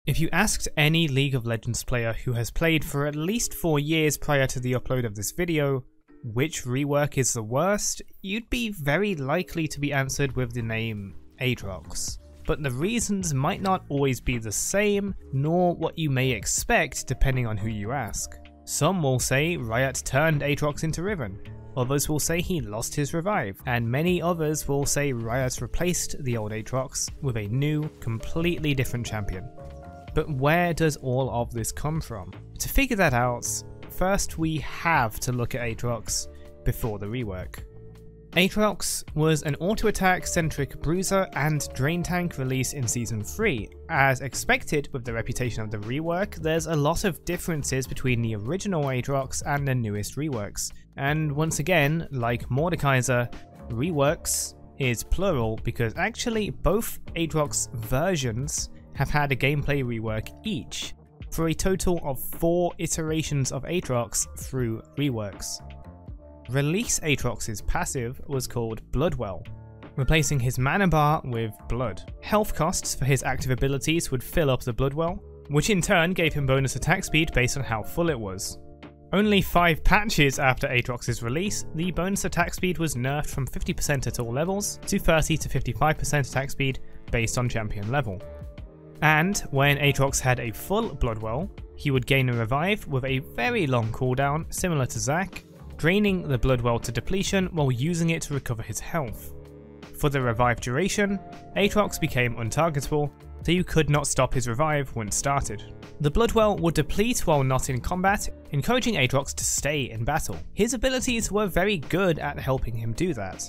If you asked any League of Legends player who has played for at least 4 years prior to the upload of this video, which rework is the worst, you'd be very likely to be answered with the name Aatrox. But the reasons might not always be the same, nor what you may expect depending on who you ask. Some will say Riot turned Aatrox into Riven, others will say he lost his revive, and many others will say Riot replaced the old Aatrox with a new, completely different champion. But where does all of this come from? To figure that out, first we have to look at Aatrox before the rework. Aatrox was an auto-attack centric bruiser and drain tank release in Season 3. As expected with the reputation of the rework, there's a lot of differences between the original Aatrox and the newest reworks. And once again, like Mordekaiser, reworks is plural because actually both Aatrox versions have had a gameplay rework each, for a total of 4 iterations of Aatrox through reworks. Release Aatrox's passive was called Bloodwell, replacing his mana bar with blood. Health costs for his active abilities would fill up the Bloodwell, which in turn gave him bonus attack speed based on how full it was. Only 5 patches after Aatrox's release, the bonus attack speed was nerfed from 50% at all levels to 30 to 55% attack speed based on champion level. And when Aatrox had a full Bloodwell, he would gain a revive with a very long cooldown similar to Zac, draining the Bloodwell to depletion while using it to recover his health. For the revive duration, Aatrox became untargetable, so you could not stop his revive once started. The Bloodwell would deplete while not in combat, encouraging Aatrox to stay in battle. His abilities were very good at helping him do that.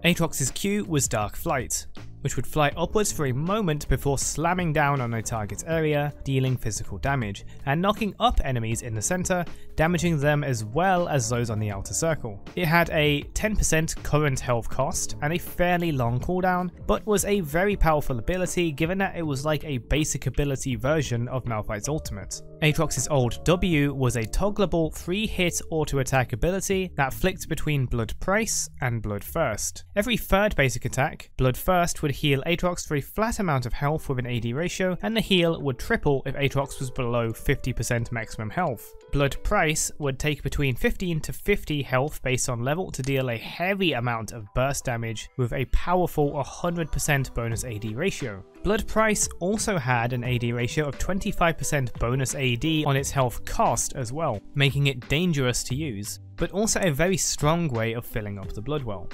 Aatrox's Q was Dark Flight, which would fly upwards for a moment before slamming down on a target area, dealing physical damage, and knocking up enemies in the center, damaging them as well as those on the outer circle. It had a 10% current health cost and a fairly long cooldown, but was a very powerful ability given that it was like a basic ability version of Malphite's ultimate. Aatrox's old W was a toggleable 3-hit auto-attack ability that flicked between Blood Price and Blood First. Every third basic attack, Blood First would heal Aatrox for a flat amount of health with an AD ratio, and the heal would triple if Aatrox was below 50% maximum health. Blood Price would take between 15 to 50 health based on level to deal a heavy amount of burst damage with a powerful 100% bonus AD ratio. Blood Price also had an AD ratio of 25% bonus AD on its health cost as well, making it dangerous to use, but also a very strong way of filling up the Bloodwell.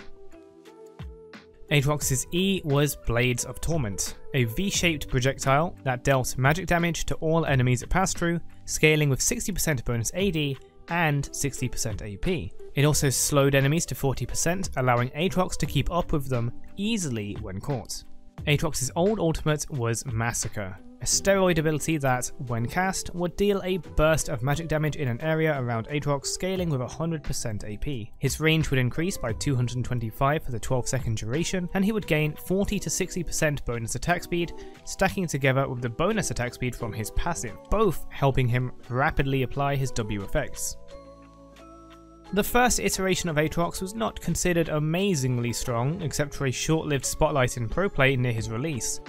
Aatrox's E was Blades of Torment, a V-shaped projectile that dealt magic damage to all enemies it passed through, scaling with 60% bonus AD and 60% AP. It also slowed enemies to 40%, allowing Aatrox to keep up with them easily when caught. Aatrox's old ultimate was Massacre, a steroid ability that, when cast, would deal a burst of magic damage in an area around Aatrox, scaling with 100% AP. His range would increase by 225 for the 12-second duration, and he would gain 40 to 60% bonus attack speed, stacking together with the bonus attack speed from his passive, both helping him rapidly apply his W effects. The first iteration of Aatrox was not considered amazingly strong, except for a short-lived spotlight in pro play near his release,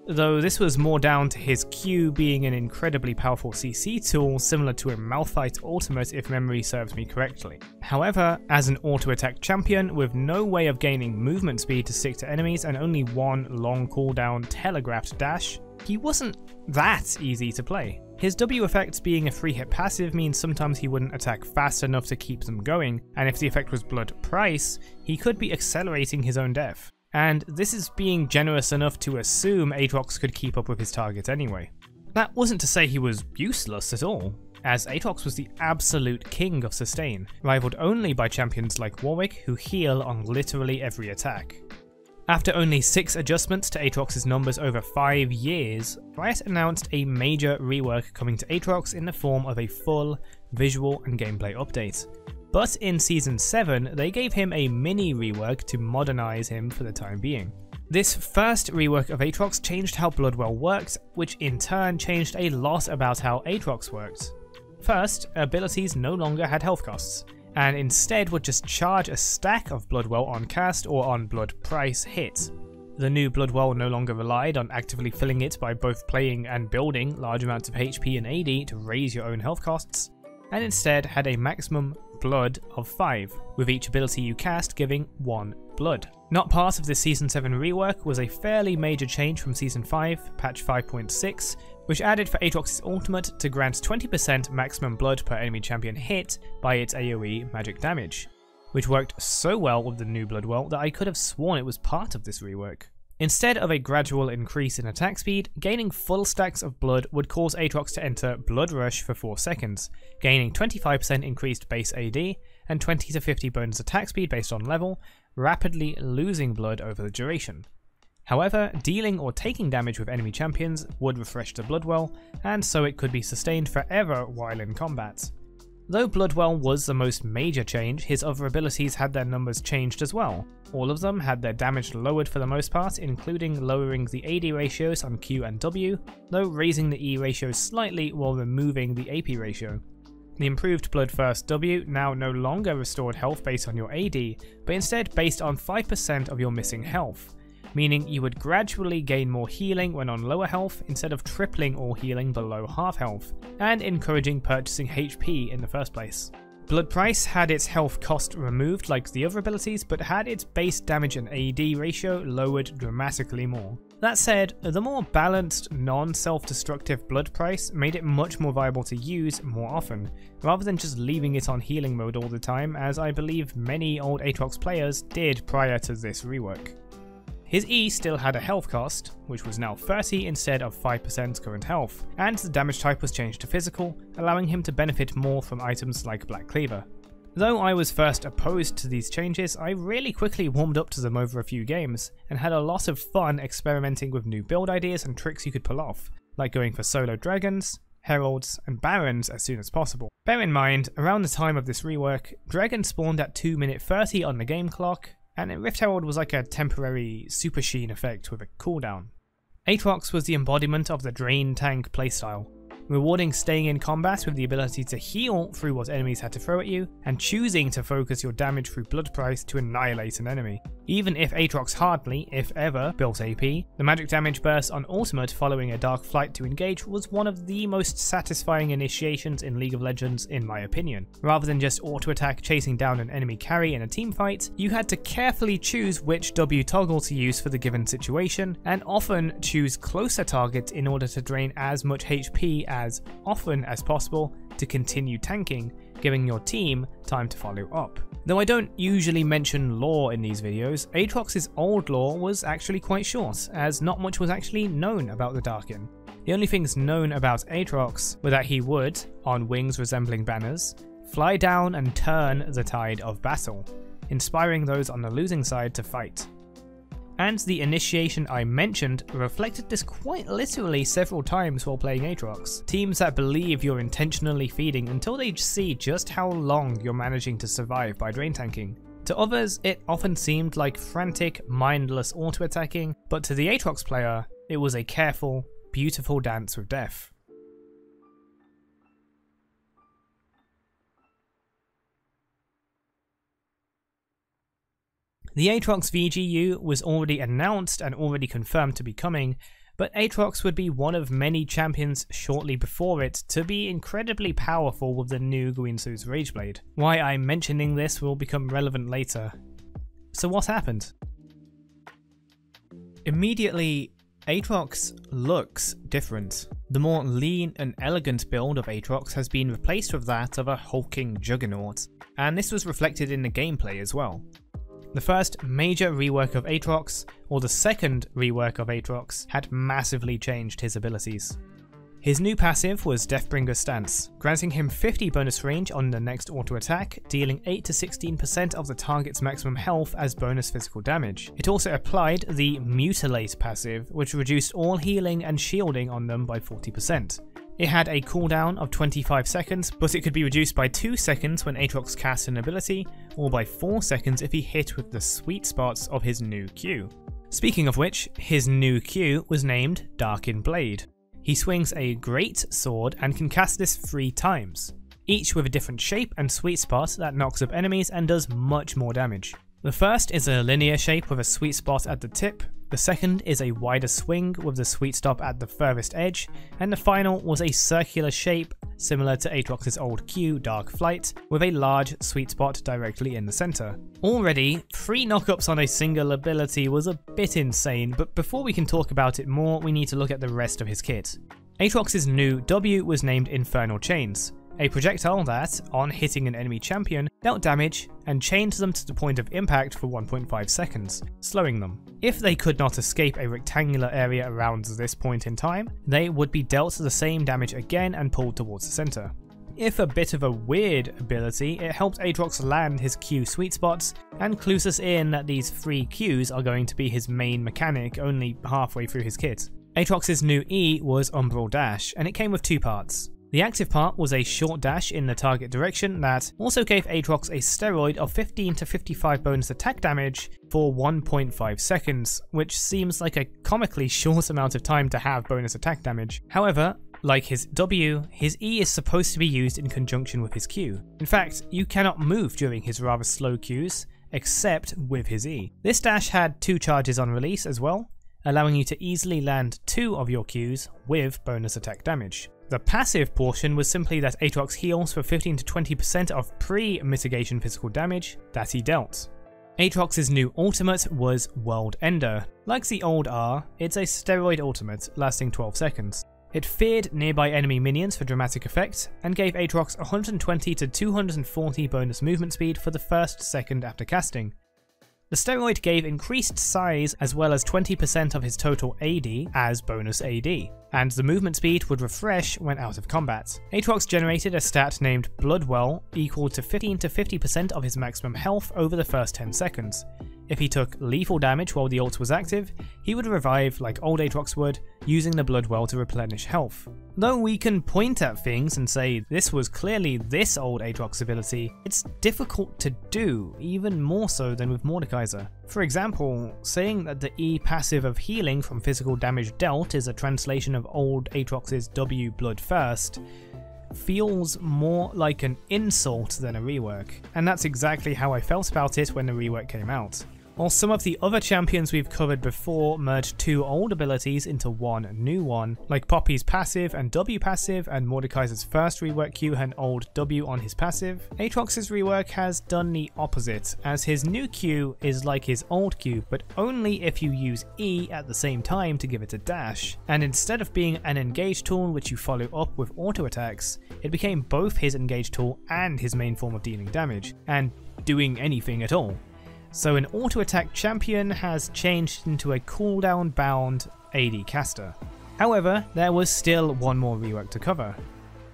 though this was more down to his Q being an incredibly powerful CC tool similar to a Malphite ultimate if memory serves me correctly. However, as an auto-attack champion with no way of gaining movement speed to stick to enemies and only one long cooldown telegraphed dash, he wasn't that easy to play. His W effects being a 3-hit passive means sometimes he wouldn't attack fast enough to keep them going, and if the effect was Blood Price, he could be accelerating his own death. And this is being generous enough to assume Aatrox could keep up with his target anyway. That wasn't to say he was useless at all, as Aatrox was the absolute king of sustain, rivaled only by champions like Warwick who heal on literally every attack. After only 6 adjustments to Aatrox's numbers over 5 years, Riot announced a major rework coming to Aatrox in the form of a full visual and gameplay update. But in Season 7, they gave him a mini rework to modernize him for the time being. This first rework of Aatrox changed how Bloodwell worked, which in turn changed a lot about how Aatrox worked. First, abilities no longer had health costs, and instead would just charge a stack of Bloodwell on cast or on Blood Price hit. The new Bloodwell no longer relied on actively filling it by both playing and building large amounts of HP and AD to raise your own health costs, and instead had a maximum blood of 5, with each ability you cast giving 1 blood. Not part of the Season 7 rework was a fairly major change from Season 5, patch 5.6, which added for Aatrox's ultimate to grant 20% maximum blood per enemy champion hit by its AoE magic damage, which worked so well with the new Bloodwell that I could have sworn it was part of this rework. Instead of a gradual increase in attack speed, gaining full stacks of blood would cause Aatrox to enter Blood Rush for 4 seconds, gaining 25% increased base AD and 20 to 50 bonus attack speed based on level, rapidly losing blood over the duration. However, dealing or taking damage with enemy champions would refresh the Bloodwell, and so it could be sustained forever while in combat. Though Bloodwell was the most major change, his other abilities had their numbers changed as well. All of them had their damage lowered for the most part, including lowering the AD ratios on Q and W, though raising the E ratios slightly while removing the AP ratio. The improved Blood First W now no longer restored health based on your AD, but instead based on 5% of your missing health, meaning you would gradually gain more healing when on lower health instead of tripling all healing below half health, and encouraging purchasing HP in the first place. Blood Price had its health cost removed like the other abilities, but had its base damage and AD ratio lowered dramatically more. That said, the more balanced, non-self-destructive Blood Price made it much more viable to use more often, rather than just leaving it on healing mode all the time, as I believe many old Aatrox players did prior to this rework. His E still had a health cost, which was now 30 instead of 5% current health, and the damage type was changed to physical, allowing him to benefit more from items like Black Cleaver. Though I was first opposed to these changes, I really quickly warmed up to them over a few games, and had a lot of fun experimenting with new build ideas and tricks you could pull off, like going for solo dragons, heralds, and barons as soon as possible. Bear in mind, around the time of this rework, dragons spawned at 2:30 on the game clock, and Rift Herald was like a temporary super sheen effect with a cooldown. Aatrox was the embodiment of the drain tank playstyle, rewarding staying in combat with the ability to heal through what enemies had to throw at you, and choosing to focus your damage through Blood Price to annihilate an enemy. Even if Aatrox hardly, if ever, built AP, the magic damage burst on ultimate following a Dark Flight to engage was one of the most satisfying initiations in League of Legends in my opinion. Rather than just auto-attack chasing down an enemy carry in a teamfight, you had to carefully choose which W toggle to use for the given situation, and often choose closer targets in order to drain as much HP as often as possible to continue tanking, giving your team time to follow up. Though I don't usually mention lore in these videos, Aatrox's old lore was actually quite short, as not much was actually known about the Darkin. The only things known about Aatrox were that he would, on wings resembling banners, fly down and turn the tide of battle, inspiring those on the losing side to fight. And the initiation I mentioned reflected this quite literally several times while playing Aatrox. Teams that believe you're intentionally feeding until they see just how long you're managing to survive by drain tanking. To others, it often seemed like frantic, mindless auto-attacking, but to the Aatrox player, it was a careful, beautiful dance with death. The Aatrox VGU was already announced and already confirmed to be coming, but Aatrox would be one of many champions shortly before it to be incredibly powerful with the new Guinsoo's Rageblade. Why I'm mentioning this will become relevant later. So what happened? Immediately, Aatrox looks different. The more lean and elegant build of Aatrox has been replaced with that of a hulking juggernaut, and this was reflected in the gameplay as well. The first major rework of Aatrox, or the second rework of Aatrox, had massively changed his abilities. His new passive was Deathbringer's Stance, granting him 50 bonus range on the next auto attack, dealing 8 to 16% of the target's maximum health as bonus physical damage. It also applied the Mutilate passive, which reduced all healing and shielding on them by 40%. It had a cooldown of 25 seconds, but it could be reduced by 2 seconds when Aatrox cast an ability, or by 4 seconds if he hit with the sweet spots of his new Q. Speaking of which, his new Q was named Darkin Blade. He swings a great sword and can cast this 3 times, each with a different shape and sweet spot that knocks up enemies and does much more damage. The first is a linear shape with a sweet spot at the tip, The second is a wider swing with the sweet stop at the furthest edge, and the final was a circular shape similar to Aatrox's old Q, Dark Flight, with a large sweet spot directly in the center. Already, 3 knockups on a single ability was a bit insane, but before we can talk about it more, we need to look at the rest of his kit. Aatrox's new W was named Infernal Chains, a projectile that, on hitting an enemy champion, dealt damage and chained them to the point of impact for 1.5 seconds, slowing them. If they could not escape a rectangular area around this point in time, they would be dealt the same damage again and pulled towards the center. If a bit of a weird ability, it helped Aatrox land his Q sweet spots and clues us in that these 3 Qs are going to be his main mechanic only halfway through his kit. Aatrox's new E was Umbral Dash, and it came with 2 parts. The active part was a short dash in the target direction that also gave Aatrox a steroid of 15 to 55 bonus attack damage for 1.5 seconds, which seems like a comically short amount of time to have bonus attack damage. However, like his W, his E is supposed to be used in conjunction with his Q. In fact, you cannot move during his rather slow Qs, except with his E. This dash had 2 charges on release as well, allowing you to easily land 2 of your Qs with bonus attack damage. The passive portion was simply that Aatrox heals for 15 to 20% of pre-mitigation physical damage that he dealt. Aatrox's new ultimate was World Ender. Like the old R, it's a steroid ultimate lasting 12 seconds. It feared nearby enemy minions for dramatic effect, and gave Aatrox 120 to 240 bonus movement speed for the first second after casting. The steroid gave increased size as well as 20% of his total AD as bonus AD, and the movement speed would refresh when out of combat. Aatrox generated a stat named Bloodwell equal to 15 to 50% of his maximum health over the first 10 seconds. If he took lethal damage while the ult was active, he would revive like old Aatrox would, using the Bloodwell to replenish health. Though we can point at things and say this was clearly this old Aatrox ability, it's difficult to do, even more so than with Mordekaiser. For example, saying that the E passive of healing from physical damage dealt is a translation of old Aatrox's W Blood First feels more like an insult than a rework, and that's exactly how I felt about it when the rework came out. While some of the other champions we've covered before merged 2 old abilities into one new one, like Poppy's passive and W passive, and Mordekaiser's first rework Q had an old W on his passive, Aatrox's rework has done the opposite, as his new Q is like his old Q, but only if you use E at the same time to give it a dash, and instead of being an engage tool which you follow up with auto attacks, it became both his engage tool and his main form of dealing damage, and doing anything at all. So an auto-attack champion has changed into a cooldown bound AD caster. However, there was still one more rework to cover.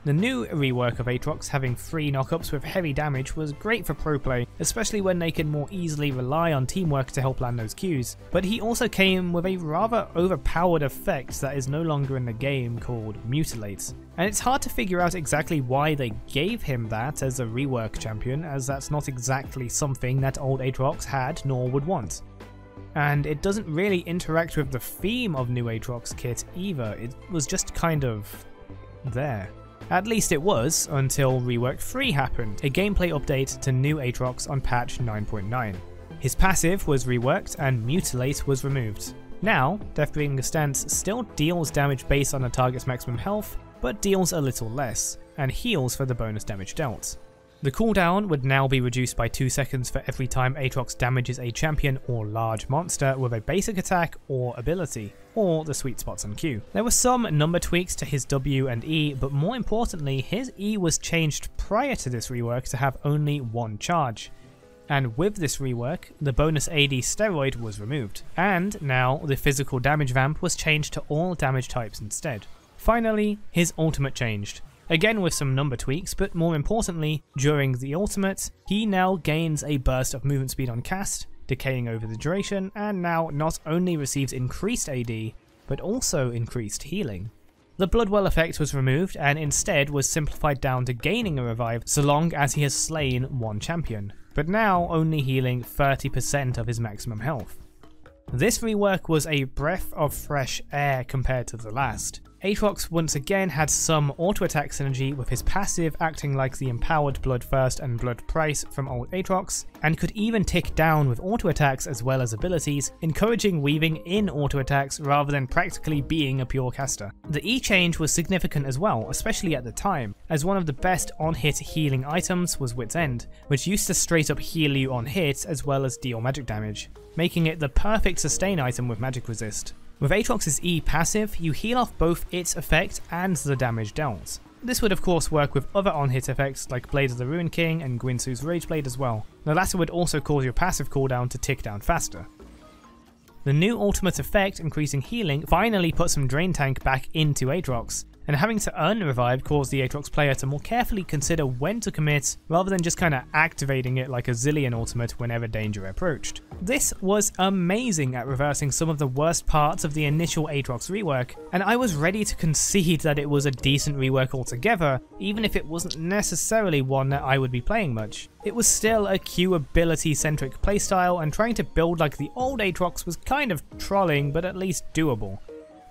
The new rework of Aatrox having 3 knockups with heavy damage was great for pro play, especially when they can more easily rely on teamwork to help land those Qs, but he also came with a rather overpowered effect that is no longer in the game called Mutilate. And it's hard to figure out exactly why they gave him that as a rework champion, as that's not exactly something that old Aatrox had nor would want. And it doesn't really interact with the theme of new Aatrox kit either, it was just kind of there. At least it was, until Rework 3 happened, a gameplay update to new Aatrox on patch 9.9. His passive was reworked and Mutilate was removed. Now, Deathbringer Stance still deals damage based on a target's maximum health, but deals a little less, and heals for the bonus damage dealt. The cooldown would now be reduced by 2 seconds for every time Aatrox damages a champion or large monster with a basic attack or ability, or the sweet spots on Q. There were some number tweaks to his W and E, but more importantly, his E was changed prior to this rework to have only 1 charge. And with this rework, the bonus AD steroid was removed, and now the physical damage vamp was changed to all damage types instead. Finally, his ultimate changed. Again with some number tweaks, but more importantly, during the ultimate, he now gains a burst of movement speed on cast, decaying over the duration, and now not only receives increased AD, but also increased healing. The Bloodwell effect was removed and instead was simplified down to gaining a revive so long as he has slain 1 champion, but now only healing 30% of his maximum health. This rework was a breath of fresh air compared to the last. Aatrox once again had some auto attack synergy, with his passive acting like the empowered Blood First and Blood Price from old Aatrox, and could even tick down with auto attacks as well as abilities, encouraging weaving in auto attacks rather than practically being a pure caster. The E change was significant as well, especially at the time, as one of the best on-hit healing items was Wit's End, which used to straight up heal you on hit as well as deal magic damage, making it the perfect sustain item with magic resist. With Aatrox's E passive, you heal off both its effect and the damage dealt. This would of course work with other on-hit effects like Blade of the Ruin King and Guinsoo's Rageblade as well. The latter would also cause your passive cooldown to tick down faster. The new ultimate effect, increasing healing, finally put some Drain Tank back into Aatrox, and having to earn Revive caused the Aatrox player to more carefully consider when to commit rather than just kinda activating it like a Zillion ultimate whenever danger approached. This was amazing at reversing some of the worst parts of the initial Aatrox rework, and I was ready to concede that it was a decent rework altogether, even if it wasn't necessarily one that I would be playing much. It was still a Q ability centric playstyle, and trying to build like the old Aatrox was kind of trolling, but at least doable.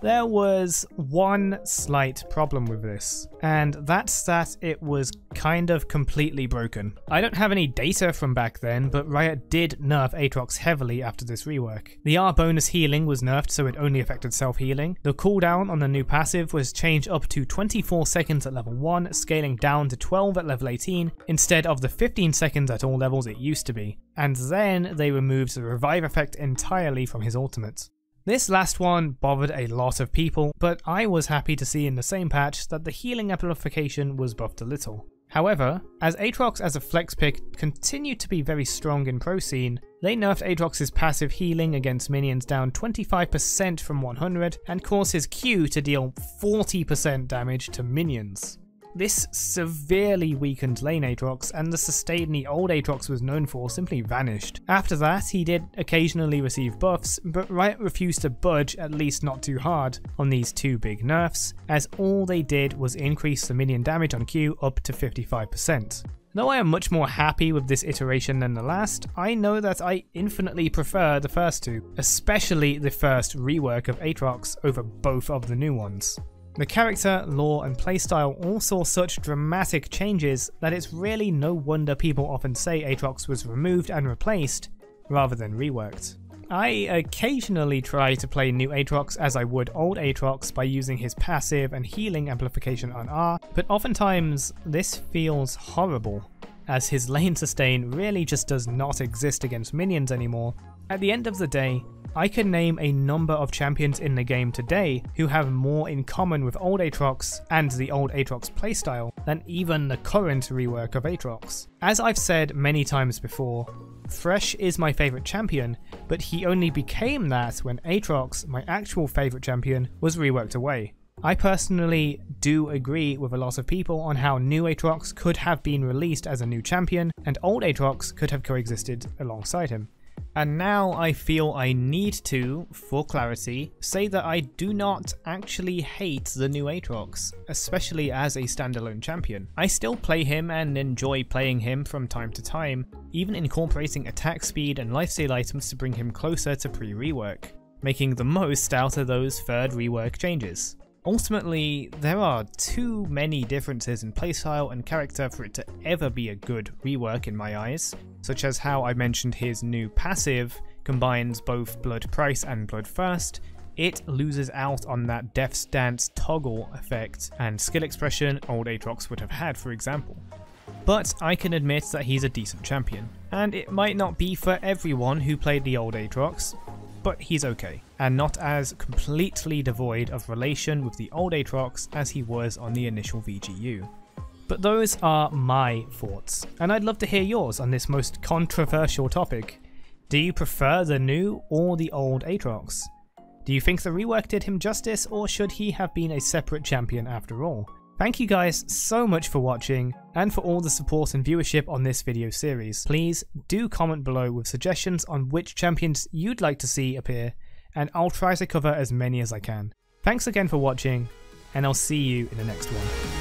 There was one slight problem with this, and that's that it was kind of completely broken. I don't have any data from back then, but Riot did nerf Aatrox heavily after this rework. The R bonus healing was nerfed so it only affected self-healing. The cooldown on the new passive was changed up to 24 seconds at level 1, scaling down to 12 at level 18, instead of the 15 seconds at all levels it used to be. And then they removed the revive effect entirely from his ultimate. This last one bothered a lot of people, but I was happy to see in the same patch that the healing amplification was buffed a little. However, as Aatrox as a flex pick continued to be very strong in pro scene, they nerfed Aatrox's passive healing against minions down 25% from 100 and caused his Q to deal 40% damage to minions. This severely weakened lane Aatrox, and the sustain the old Aatrox was known for simply vanished. After that, he did occasionally receive buffs, but Riot refused to budge, at least not too hard, on these two big nerfs, as all they did was increase the minion damage on Q up to 55%. Though I am much more happy with this iteration than the last, I know that I infinitely prefer the first two, especially the first rework of Aatrox over both of the new ones. The character, lore and playstyle all saw such dramatic changes that it's really no wonder people often say Aatrox was removed and replaced rather than reworked. I occasionally try to play new Aatrox as I would old Aatrox by using his passive and healing amplification on R, but oftentimes this feels horrible, as his lane sustain really just does not exist against minions anymore. At the end of the day, I can name a number of champions in the game today who have more in common with old Aatrox and the old Aatrox playstyle than even the current rework of Aatrox. As I've said many times before, Thresh is my favourite champion, but he only became that when Aatrox, my actual favourite champion, was reworked away. I personally do agree with a lot of people on how new Aatrox could have been released as a new champion, and old Aatrox could have coexisted alongside him. And now I feel I need to, for clarity, say that I do not actually hate the new Aatrox, especially as a standalone champion. I still play him and enjoy playing him from time to time, even incorporating attack speed and lifesteal items to bring him closer to pre-rework, making the most out of those third rework changes. Ultimately, there are too many differences in playstyle and character for it to ever be a good rework in my eyes, such as how I mentioned his new passive combines both Blood Price and Blood First. It loses out on that Death's Dance toggle effect and skill expression old Aatrox would have had, for example. But I can admit that he's a decent champion, and it might not be for everyone who played the old Aatrox, but he's okay, and not as completely devoid of relation with the old Aatrox as he was on the initial VGU. But those are my thoughts, and I'd love to hear yours on this most controversial topic. Do you prefer the new or the old Aatrox? Do you think the rework did him justice, or should he have been a separate champion after all? Thank you guys so much for watching and for all the support and viewership on this video series. Please do comment below with suggestions on which champions you'd like to see appear, and I'll try to cover as many as I can. Thanks again for watching, and I'll see you in the next one.